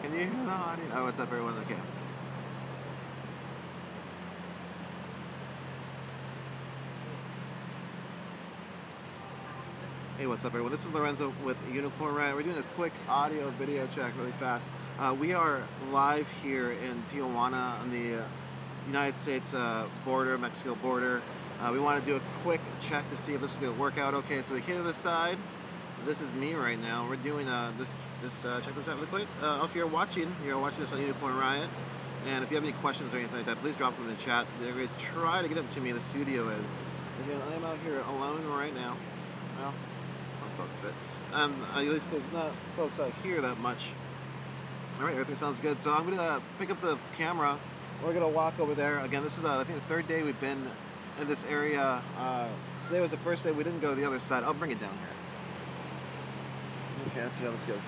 Can you hear the audio? Oh, what's up, everyone? Okay. Hey, what's up, everyone? This is Lorenzo with Unicorn Riot. We're doing a quick audio video check really fast. We are live here in Tijuana on the United States border, Mexico border. We want to do a quick check to see if this is going to work out okay. So we came to the side. This is me right now. We're doing check this out really quick. If you're watching this on Unicorn Riot, and if you have any questions or anything like that, please drop them in the chat. They're going to try to get them to me. The studio is. Again, I am out here alone right now. Well, some folks, but at least there's not folks out here that much. All right, everything sounds good. So I'm going to pick up the camera. We're going to walk over there. Again, this is I think the third day we've been in this area. Today was the first day we didn't go to the other side. I'll bring it down here. Okay, let's see how this goes.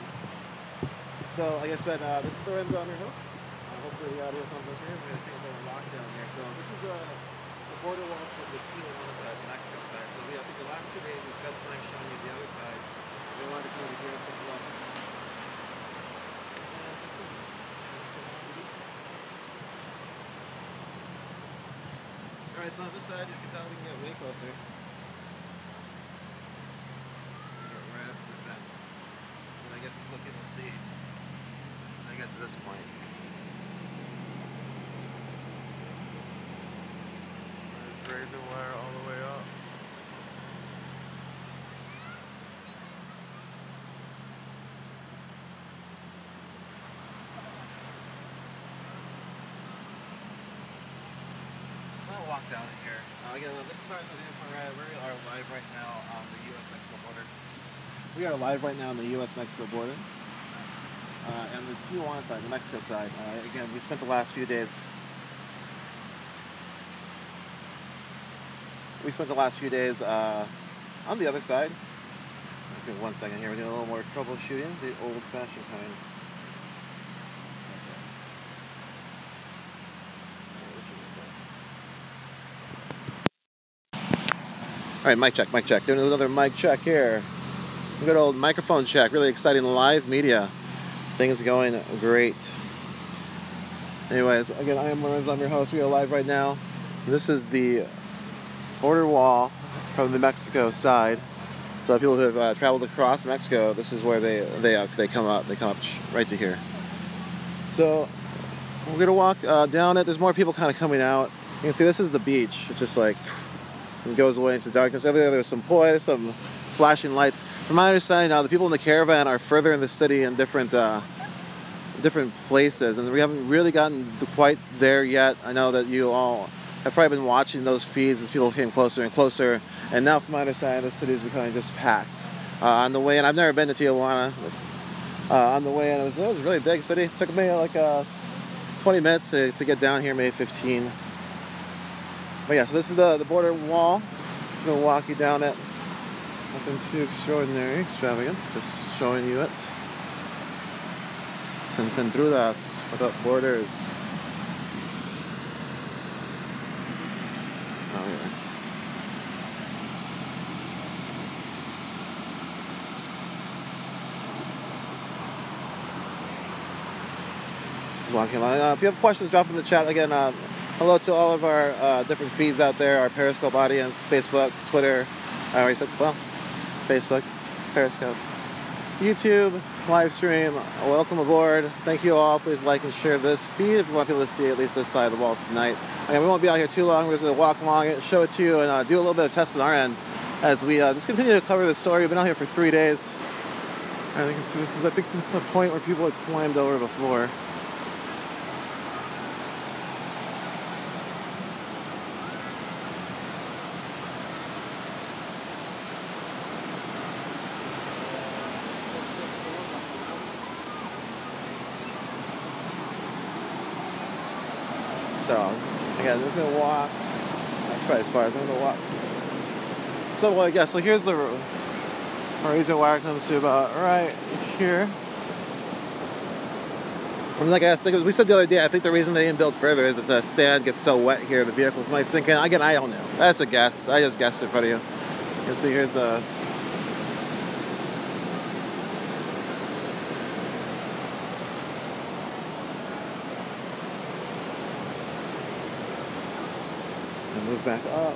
So, like I said, this is Lorenzo, I'm your host. Hopefully the audio sounds okay. We're going to take a little walk down here. So this is the border wall from the Tijuana side, the Mexico side. So I think the last 2 days we spent time showing you the other side. We wanted to come over here and take a look. Alright, so on this side, you can tell we can get way closer. Right up to the fence. And I guess this is what people see when they get to this point. There's razor wire all the way up. I'll walk down here. Again, this is our we are live right now on the U.S.-Mexico border. We are live right now on the U.S.-Mexico border. And the Tijuana side, the Mexico side. Again, we spent the last few days. We spent the last few days on the other side. Let's give me 1 second here. We're doing a little more troubleshooting, the old-fashioned kind. All right, mic check, mic check. Doing another mic check here. Good old microphone check. Really exciting live media. Things going great. Anyways, again, I am Lorenzo. I'm your host. We are live right now. This is the border wall from the Mexico side. So people who have traveled across Mexico, this is where they come up. They come up right to here. So we're gonna walk down it. There's more people kind of coming out. You can see this is the beach. It's just like it goes away into darkness. Earlier there was some poi, some flashing lights. From my understanding now, the people in the caravan are further in the city in different places, and we haven't really gotten quite there yet. I know that you all have probably been watching those feeds as people came closer and closer, and now from my understanding, the city is becoming just packed. On the way in, I've never been to Tijuana. On the way in, it was a really big city. It took me like 20 minutes to get down here, maybe 15. But yeah, so this is the border wall. I'm going to walk you down it. Nothing too extraordinary, extravagant, just showing you it. Sin Centrudas, without borders. Oh yeah. Just walking along. If you have questions, drop in the chat. Again, hello to all of our different feeds out there, our Periscope audience, Facebook, Twitter. I already said, well, Facebook, Periscope, YouTube, live stream. Welcome aboard. Thank you all. Please like and share this feed if you want people to see at least this side of the wall tonight. Again, we won't be out here too long. We're just going to walk along it, show it to you, and do a little bit of testing on our end as we just continue to cover this story. We've been out here for 3 days. And you can see this is, I think, this is the point where people had climbed over before. So, again, I'm just going to walk. That's probably as far as I'm going to walk. So, well, yeah, so here's the razor wire comes to about right here. And like I think we said the other day, I think the reason they didn't build further is that the sand gets so wet here, the vehicles might sink in. Again, I don't know. That's a guess. I just guessed in front of you. You can see here's the... And move back up.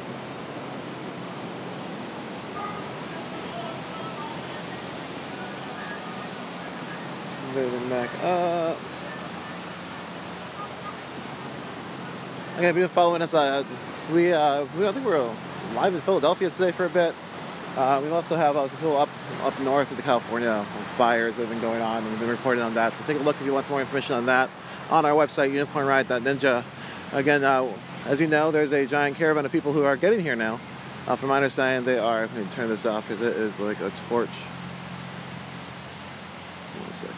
Moving back up. Okay, if you've been following us, I think we're live in Philadelphia today for a bit. We also have people up north into California. Fires that have been going on, and we've been reporting on that. So take a look if you want some more information on that on our website, unicornriot.ninja. Again, as you know, there's a giant caravan of people who are getting here now. From my understanding, they are. Let me turn this off because it is like a torch. 1 second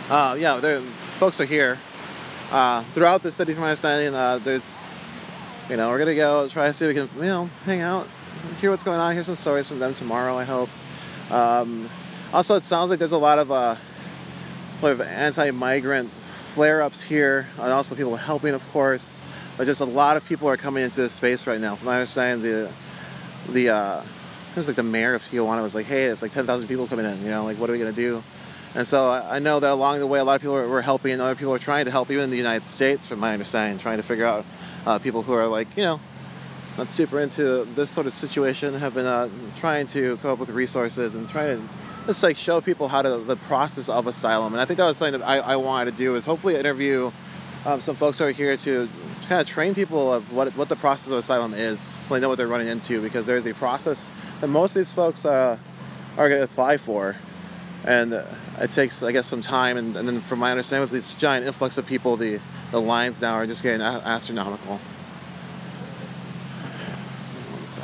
here. Yeah, folks are here throughout the city. From my understanding, there's, we're gonna go try to see if we can, hang out, hear what's going on, hear some stories from them tomorrow, I hope. Also, it sounds like there's a lot of sort of anti-migrant flare-ups here, and also people helping, of course. But just a lot of people are coming into this space right now. From my understanding, it was like the mayor of Tijuana was like, hey, it's like 10,000 people coming in, like what are we gonna do? And so I know that along the way, a lot of people were helping, and other people are trying to help, even in the United States, from my understanding, trying to figure out people who are like, not super into this sort of situation, have been trying to come up with resources and trying to just like show people how the process of asylum. And I think that was something that I wanted to do, is hopefully interview some folks who are here to kind of train people of what the process of asylum is, so they know what they're running into, because there's a process that most of these folks are going to apply for. And it takes, I guess, some time, and then from my understanding, with this giant influx of people, the lines now are just getting astronomical. One sec.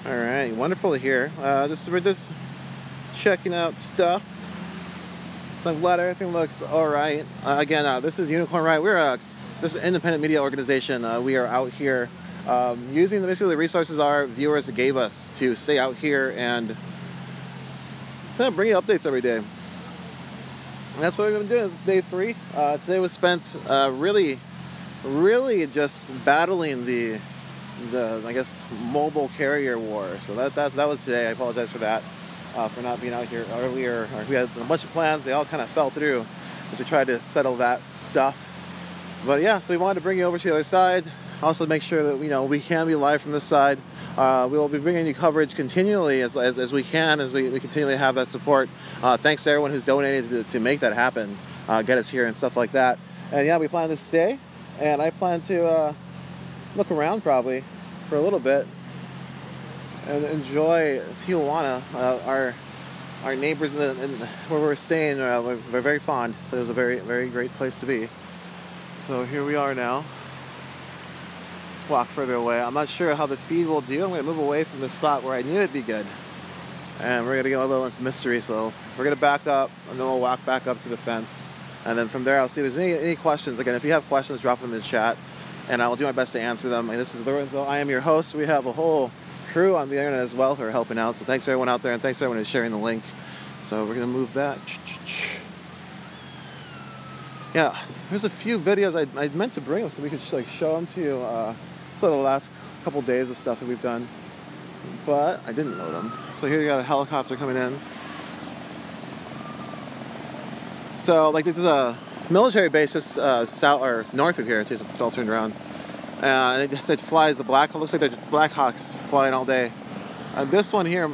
All right, wonderful to hear. We're just checking out stuff. So I'm glad everything looks all right. Again, this is Unicorn Riot. This is an independent media organization. We are out here using basically the resources our viewers gave us to stay out here and kind of bring you updates every day. And that's what we've been doing. It's day 3. Today was spent really just battling the I guess mobile carrier war. So that was today. I apologize for that. For not being out here earlier. We had a bunch of plans, they all kind of fell through as we tried to settle that stuff. But yeah, so we wanted to bring you over to the other side, also make sure that we can be live from this side. We will be bringing you coverage continually as we can, as we continually have that support. Thanks to everyone who's donated to make that happen, get us here and stuff like that. And yeah, we plan to stay, and I plan to look around probably for a little bit and enjoy Tijuana. Our neighbors in where we're staying, we're very fond, so it was a very, very great place to be. So here we are now. Let's walk further away. I'm not sure how the feed will do. I'm going to move away from the spot where I knew it'd be good. And we're going to go a little into mystery, so we're going to back up, and then we'll walk back up to the fence. And then from there, I'll see if there's any questions. Again, if you have questions, drop them in the chat, and I will do my best to answer them. And this is Lorenzo. I am your host. We have a whole crew on the internet as well who are helping out, so thanks to everyone out there, and thanks to everyone who's sharing the link. So we're gonna move back. Yeah, there's a few videos I meant to bring them so we could just show them to you. So the last couple days of stuff that we've done, but I didn't load them. So here you got a helicopter coming in. So this is a military base just south or north of here. It's all turned around. And it said flies the Black Hawk. Looks like they're Black Hawks flying all day. And this one here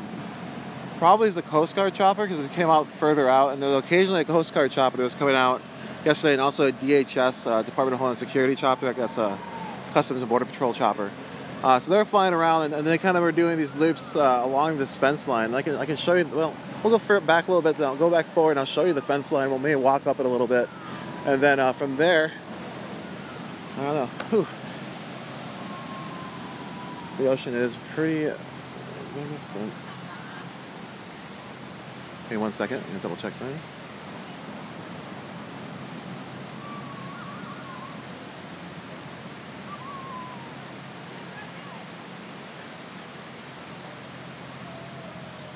probably is a Coast Guard chopper because it came out further out. And there's occasionally a Coast Guard chopper that was coming out yesterday, and also a DHS, Department of Homeland Security chopper. I guess a Customs and Border Patrol chopper. So they're flying around, and they kind of were doing these loops along this fence line. I can show you. Well, we'll go back a little bit. Then I'll go back forward, and I'll show you the fence line. We'll maybe walk up it a little bit, and then from there, I don't know. Whew. The ocean is pretty magnificent. Okay, 1 second. I'm gonna double check something.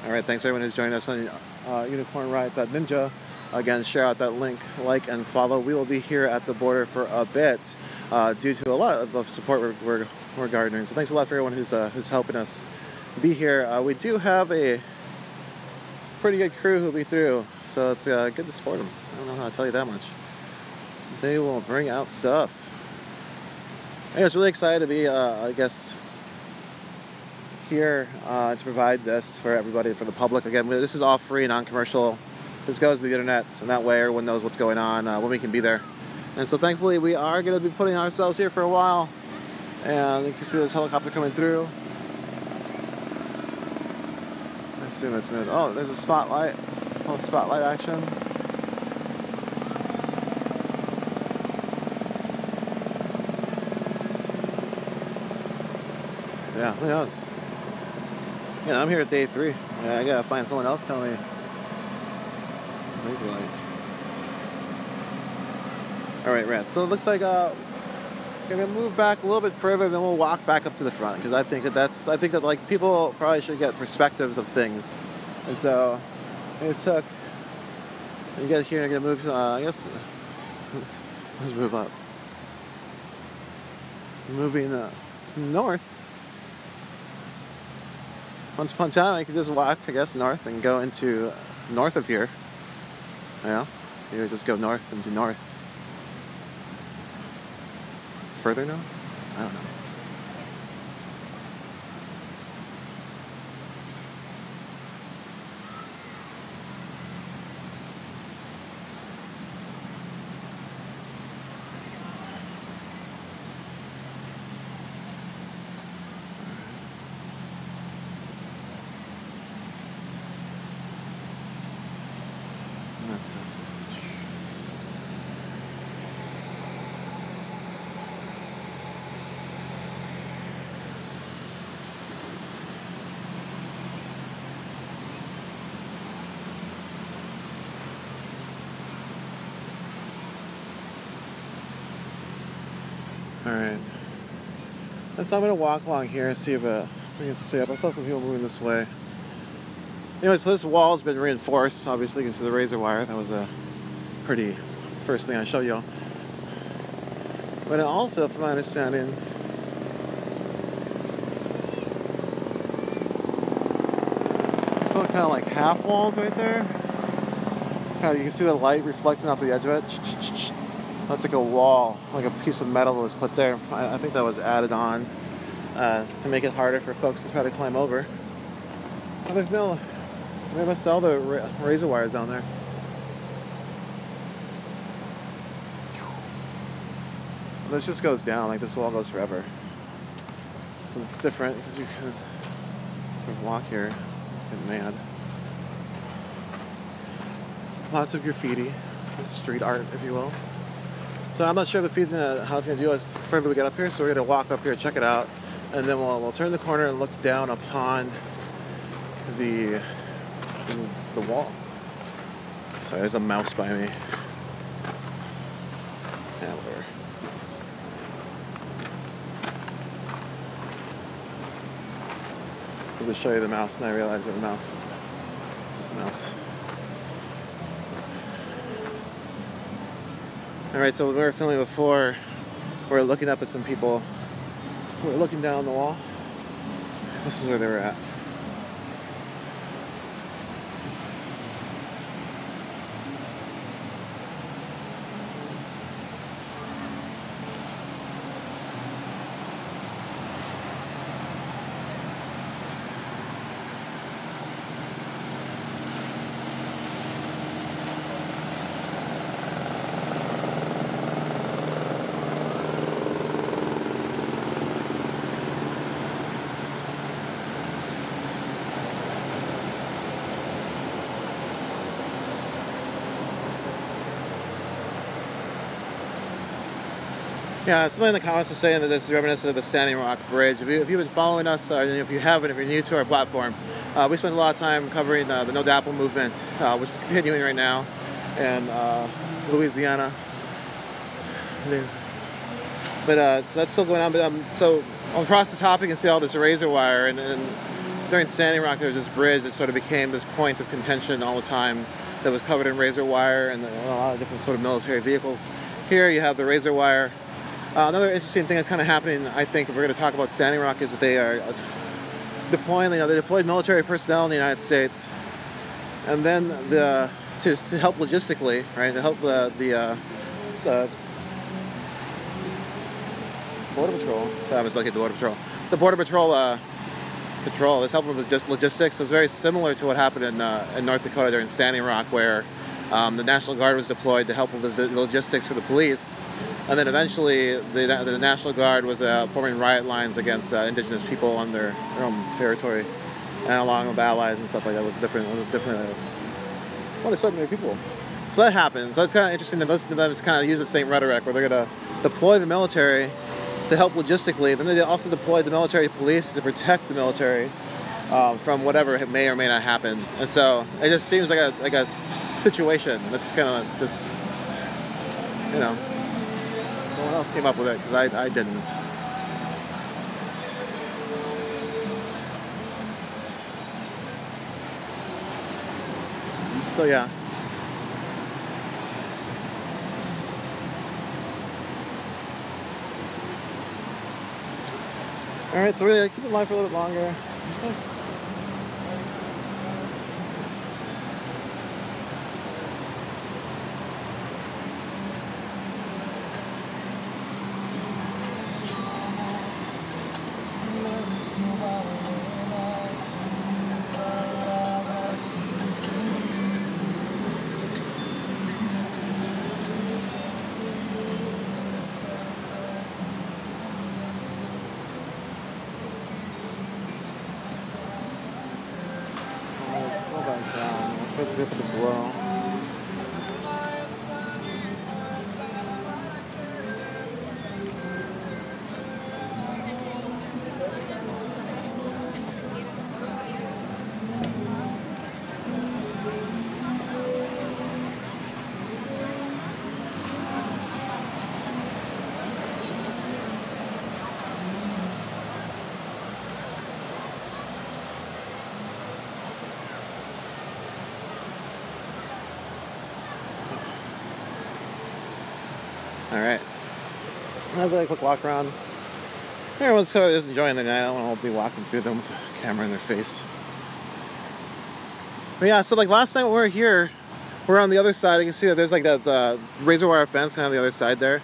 All right, thanks everyone who's joining us on unicornriot.ninja. Again, share out that link, like, and follow. We will be here at the border for a bit due to a lot of support we're we're gardening. So thanks a lot for everyone who's helping us be here. We do have a pretty good crew who'll be through, so it's good to support them. I don't know how to tell you that much. They will bring out stuff. I was really excited to be, I guess, here to provide this for everybody, for the public. Again, this is all free, non-commercial. This goes to the internet, and that way everyone knows what's going on when we can be there. And so thankfully we are going to be putting ourselves here for a while. And you can see this helicopter coming through. I assume it's new. Oh, there's a spotlight. A little spotlight action. So yeah, who knows? Yeah, I'm here at day 3. Yeah, I gotta find someone else to tell me what things like. Alright, right. So it looks like we're gonna move back a little bit further, then we'll walk back up to the front, because I think that like people probably should get perspectives of things. And so you get here and you're gonna move I guess let's move up. So moving north. Once upon a time, I could just walk, I guess, north and go into north of here. Yeah, you just go north into north. Further north? I don't know. That's us. Alright. And so I'm going to walk along here and see if we can stay up. I saw some people moving this way. Anyway, so this wall's been reinforced. Obviously, you can see the razor wire. That was a pretty first thing I showed you. But also, from my understanding, it's still kind of like half walls right there. Kind of, you can see the light reflecting off the edge of it. That's like a wall, like a piece of metal that was put there. I think that was added on to make it harder for folks to try to climb over. Oh, there's no... They must sell the razor wires down there. This just goes down, like this wall goes forever. It's different because you can walk here. It's getting mad. Lots of graffiti, street art, if you will. So I'm not sure how it's going to do as further we get up here, so we're going to walk up here, check it out, and then we'll turn the corner and look down upon the wall. Sorry, there's a mouse by me. Yeah, whatever. Nice. I'll just show you the mouse, and I realized that the mouse is just a mouse. Alright, so when we were filming before, we were looking up at some people. We were looking down the wall. This is where they were at. Yeah, somebody in the comments was saying that this is reminiscent of the Standing Rock Bridge. If you've been following us, or if you haven't, if you're new to our platform, we spend a lot of time covering the No Dapple movement, which is continuing right now in Louisiana. But so that's still going on. But so across the top, you can see all this razor wire, and during Standing Rock, there was this bridge that sort of became this point of contention all the time that was covered in razor wire and a lot of different sort of military vehicles. Here you have the razor wire Another interesting thing that's kind of happening, I think, if we're going to talk about Standing Rock, is that they are deploying. They deployed military personnel in the United States, and then to help logistically, right? To help the Border Patrol. So I was looking at the Border Patrol. The Border Patrol patrol is helping with just logistics. It was very similar to what happened in North Dakota during Standing Rock, where the National Guard was deployed to help with the logistics for the police. And then eventually, the National Guard was forming riot lines against indigenous people on their own territory, and along with allies and stuff like that. It was different. Well, so many people. So that happened. So it's kind of interesting to listen to them. Just kind of use the same rhetoric, where they're going to deploy the military to help logistically. Then they also deployed the military police to protect the military from whatever may or may not happen. And so it just seems like a situation that's kind of just, you know. Someone else came up with it, because I didn't. So yeah. Alright, so really keep it live for a little bit longer. Okay. Put this low. Alright. I'll do a quick walk around. Everyone's sort of just enjoying the night. I don't want to be walking through them with a camera in their face. But yeah, so like last time we were here, we're on the other side. You can see that there's like the razor wire fence kind of on the other side there.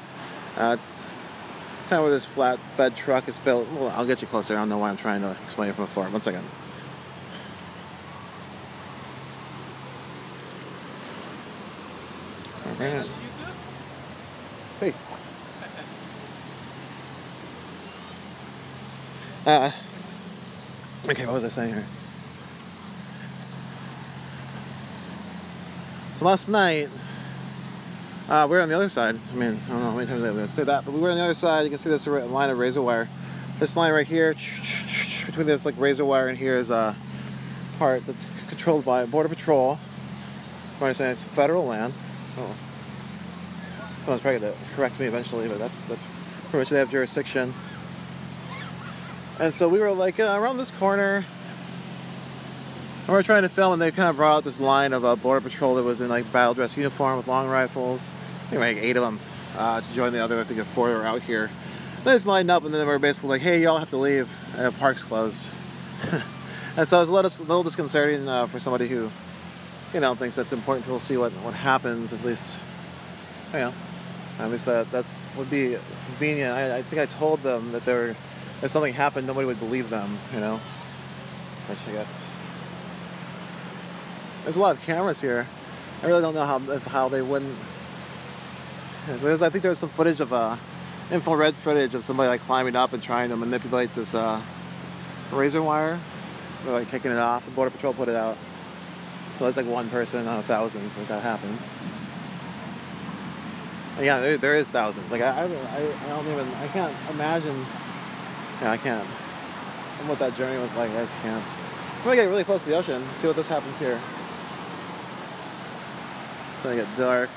Kind of where this flatbed truck is built. Well, I'll get you closer. I don't know why I'm trying to explain it from afar. 1 second. Alright. Hey. Okay, what was I saying here? So last night, we were on the other side. I mean, I don't know how many times I'm going to say that, but we were on the other side. You can see this line of razor wire. This line right here, between this like razor wire and here is a part that's controlled by Border Patrol. From what I'm saying, it's federal land. Oh. Someone's probably going to correct me eventually, but that's pretty much they have jurisdiction. And so we were like around this corner, and we were trying to film, and they kind of brought out this line of Border Patrol that was in like battle dress uniform with long rifles. I think like 8 of them to join the other. I think 4 were out here. They just lined up, and then they were basically like, "Hey, y'all have to leave. The park's closed." And so it was a little disconcerting for somebody who, you know, thinks that's important. People see what happens. At least, you know. At least that would be convenient. I think I told them that if something happened, nobody would believe them, you know? Which I guess. There's a lot of cameras here. I really don't know how they wouldn't. So I think there was some footage of infrared footage of somebody like climbing up and trying to manipulate this razor wire. They're like kicking it off. The Border Patrol put it out. So it's like one person out of thousands when that happened. Yeah, there is thousands. Like I can't imagine. Yeah, I can't. And what that journey was like, I just can't. I'm gonna get really close to the ocean. See what this happens here. It's gonna get dark.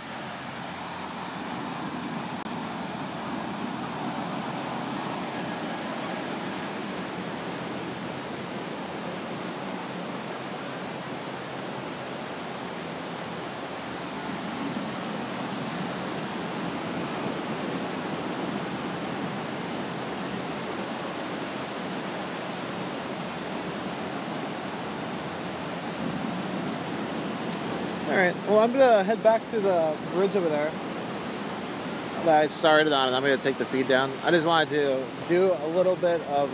Alright, well, I'm going to head back to the bridge over there that I started on, and I'm going to take the feed down. I just wanted to do a little bit of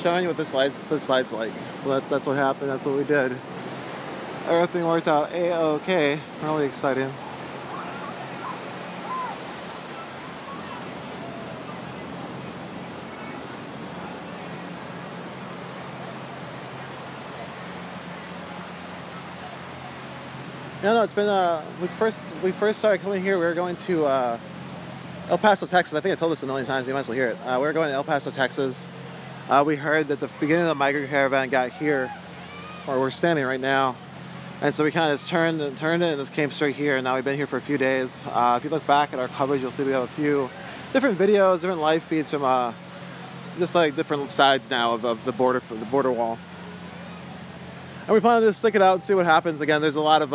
showing you what this slide's like. So that's what happened. That's what we did. Everything worked out A-OK. Really exciting. No, it's been we first started coming here. We were going to El Paso, Texas. I think I told this a million times. You might as well hear it. We were going to El Paso, Texas. We heard that the beginning of the migrant caravan got here, where we're standing right now, and so we kind of just turned it and just came straight here. And now we've been here for a few days. If you look back at our coverage, you'll see we have a few different videos, different live feeds from just like different sides now of the border wall. And we plan to just stick it out and see what happens. Again, there's a lot of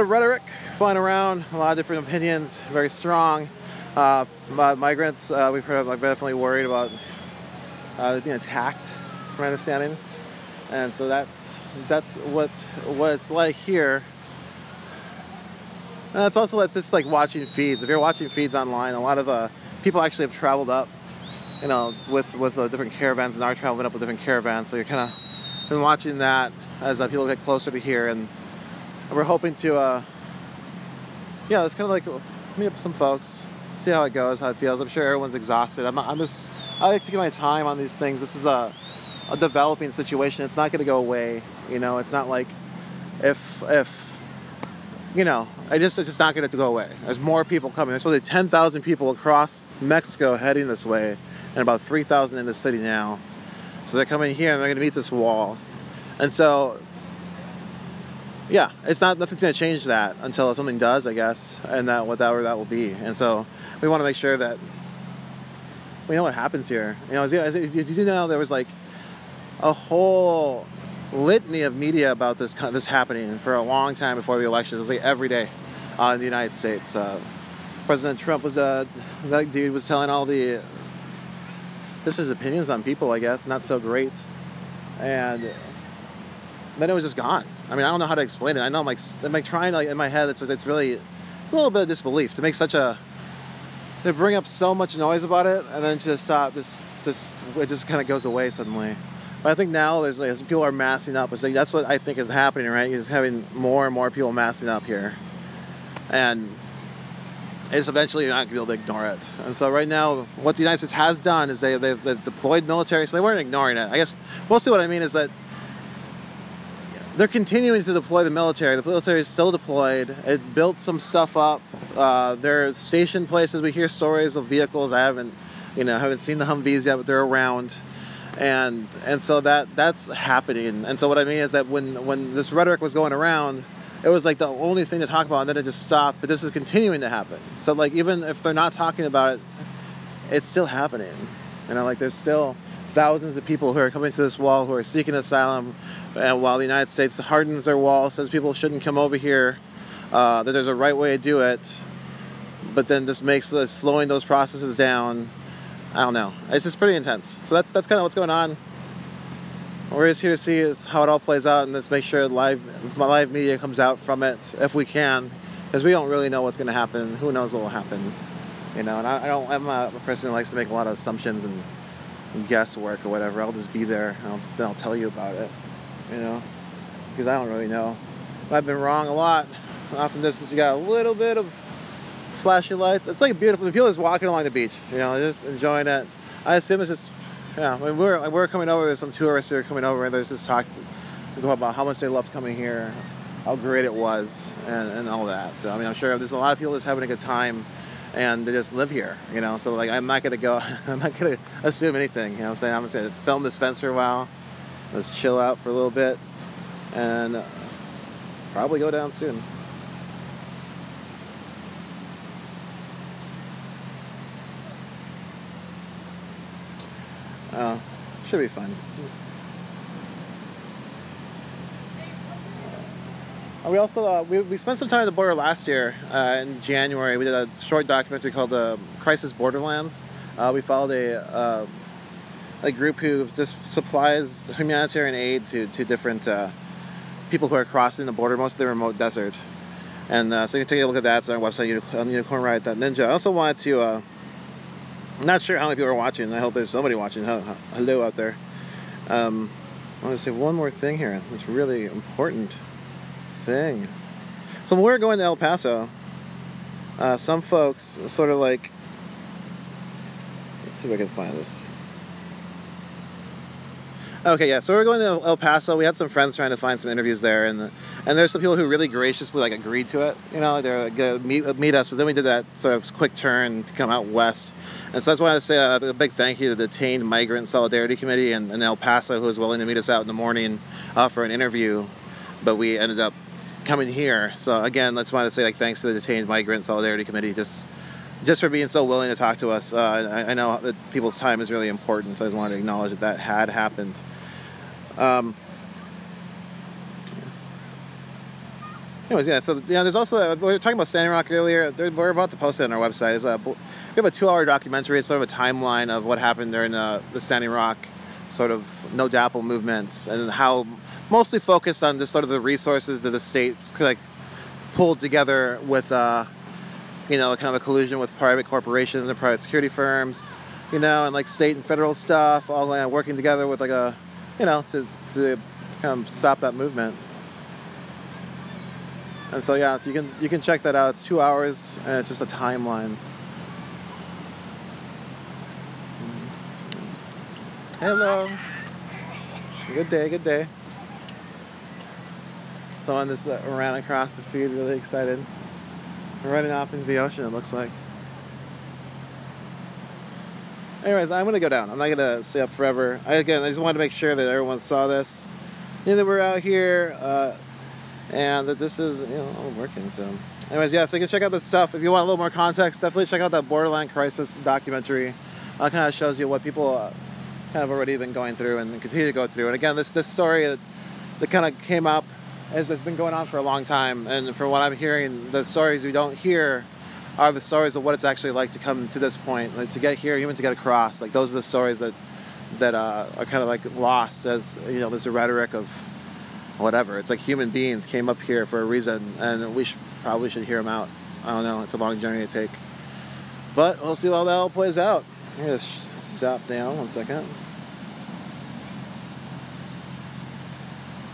rhetoric flying around, a lot of different opinions, very strong. Migrants, we've heard, I'm definitely worried about being attacked, from my understanding. And so that's what it's like here. And it's also just like watching feeds. If you're watching feeds online, a lot of people actually have traveled up, you know, with different caravans, and are traveling up with different caravans. So you're kind of been watching that as people get closer to here, and we're hoping to, yeah, it's kind of like meet up with some folks, see how it goes, how it feels. I'm sure everyone's exhausted. I like to take my time on these things. This is a developing situation. It's not going to go away. You know, it's not like if you know, it's just not going to go away. There's more people coming. There's supposed to be 10,000 people across Mexico heading this way, and about 3,000 in the city now. So they're coming here and they're going to meet this wall. And so, yeah, nothing's going to change that until something does, I guess, and whatever that will be. And so we want to make sure that we know what happens here. You know, did you know there was like a whole litany of media about this happening for a long time before the election? It was like every day in the United States. President Trump was that dude was telling all the his opinions on people, I guess, not so great, and then it was just gone. I mean, I don't know how to explain it. I know I'm like trying to, like, in my head, it's a little bit of disbelief to make they bring up so much noise about it, and then just stop. It just kind of goes away suddenly. But I think now there's people are massing up. That's what I think is happening, right? You're just having more and more people massing up here, and it's eventually you're not going to be able to ignore it. And so right now, what the United States has done is they've deployed military, so they weren't ignoring it. I guess mostly what I mean is that they're continuing to deploy the military. The military is still deployed. It built some stuff up. They're stationed places. We hear stories of vehicles. I haven't seen the Humvees yet, but they're around. And so that's happening. And so what I mean is that when this rhetoric was going around, it was like the only thing to talk about, and then it just stopped. But this is continuing to happen. So like even if they're not talking about it, it's still happening. You know, like there's still thousands of people who are coming to this wall who are seeking asylum, and while the United States hardens their wall, says people shouldn't come over here, that there's a right way to do it, but then just makes slowing those processes down. I don't know. It's just pretty intense. So that's kind of what's going on. We're just here to see how it all plays out, and let's make sure live media comes out from it if we can, because we don't really know what's going to happen. Who knows what will happen? You know, and I'm a person who likes to make a lot of assumptions and guesswork or whatever. I'll just be there and I'll tell you about it, you know, because I don't really know. I've been wrong a lot. Often distance, you got a little bit of flashy lights. It's like beautiful. People just walking along the beach, you know, just enjoying it. I assume it's just, yeah. When we're coming over, there's some tourists who are coming over, and there's this talk about how much they loved coming here, how great it was, and all that. So I mean, I'm sure there's a lot of people just having a good time, and they just live here, you know. So like, I'm not gonna assume anything. You know what I'm saying? I'm just gonna film this fence for a while. Let's chill out for a little bit, and probably go down soon. Should be fun. We also we spent some time at the border last year in January. We did a short documentary called Crisis Borderlands. We followed a group who just supplies humanitarian aid to different people who are crossing the border, most of the remote desert. And so you can take a look at that. It's on our website, unicornriot.ninja. I also wanted to, I'm not sure how many people are watching. I hope there's somebody watching. Hello out there. I want to say one more thing here. This really important thing. So when we were going to El Paso, some folks sort of like, let's see if I can find this. Okay, yeah, so we're going to El Paso. We had some friends trying to find some interviews there, and there's some people who really graciously like agreed to it. You know, they're gonna meet us, but then we did that sort of quick turn to come out west. And so I just wanted to say a big thank you to the Detained Migrant Solidarity Committee and El Paso, who was willing to meet us out in the morning for an interview, but we ended up coming here. So again, I just wanted to say like thanks to the Detained Migrant Solidarity Committee, just for being so willing to talk to us. I know that people's time is really important, so I just wanted to acknowledge that that had happened. Anyways, yeah, so there's also, we were talking about Standing Rock earlier. We're about to post it on our website. We have a 2-hour documentary. It's sort of a timeline of what happened during the Standing Rock sort of no DAPL movement, and how mostly focused on just sort of the resources that the state like pulled together with you know, kind of a collusion with private corporations and private security firms, you know, and like state and federal stuff, all working together with like a, you know, to kind of stop that movement. And so yeah, you can check that out. It's 2 hours, and it's just a timeline. Hello. Good day, good day. Someone just ran across the feed, really excited. We're running off into the ocean, it looks like. Anyways, I'm gonna go down. I'm not gonna stay up forever. I just wanted to make sure that everyone saw this. You know, that we're out here, and that this is, you know, all working. So, anyways, yeah, so you can check out this stuff. If you want a little more context, definitely check out that Borderland Crisis documentary. Kind of shows you what people kind of already been going through and continue to go through. And again, this story that kind of came up has been going on for a long time. And from what I'm hearing, the stories we don't hear are the stories of what it's actually like to come to this point, like to get here, even to get across. Like those are the stories that are kind of like lost, as you know, there's a rhetoric of whatever. It's like human beings came up here for a reason, and we probably should hear them out. I don't know. It's a long journey to take, but we'll see how that all plays out. I'm gonna stop down 1 second.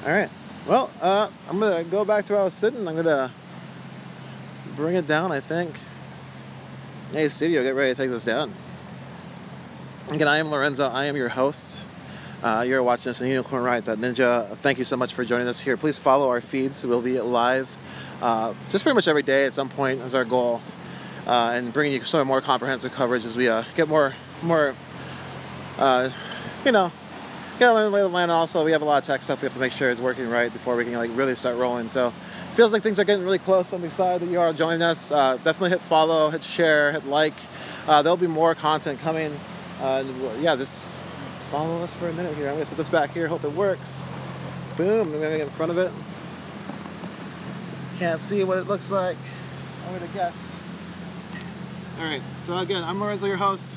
All right. Well, I'm gonna go back to where I was sitting. I'm gonna bring it down, I think. Hey, studio, get ready to take this down. Again, I am Lorenzo. I am your host. You're watching this on unicornriot.ninja. Thank you so much for joining us here. Please follow our feeds. We'll be live just pretty much every day at some point is our goal. And bringing you sort of more comprehensive coverage as we get more you know, lay the land. Also, we have a lot of tech stuff we have to make sure is working right before we can like really start rolling. So it feels like things are getting really close. I'm excited that you are joining us. Definitely hit follow, hit share, hit like. There'll be more content coming. Yeah, just follow us for a minute here. I'm gonna set this back here, hope it works. Boom, I'm gonna get in front of it. Can't see what it looks like. I'm gonna guess. All right, so again, I'm Lorenzo, your host.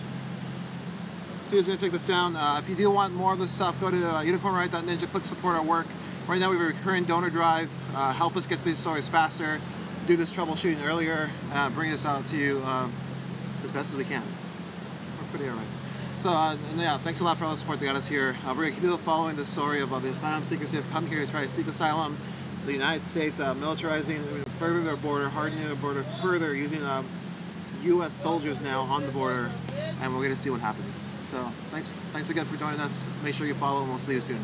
Stu's gonna take this down. If you do want more of this stuff, go to unicornriot.ninja, click support our work. Right now we have a recurring donor drive. Help us get these stories faster, do this troubleshooting earlier, bring this out to you as best as we can. We're pretty all right. So, and yeah, thanks a lot for all the support that got us here. We're going to keep following the story of the asylum seekers who have come here to try to seek asylum. The United States militarizing further their border, hardening their border further, using U.S. soldiers now on the border, and we're going to see what happens. So, thanks again for joining us. Make sure you follow, and we'll see you soon.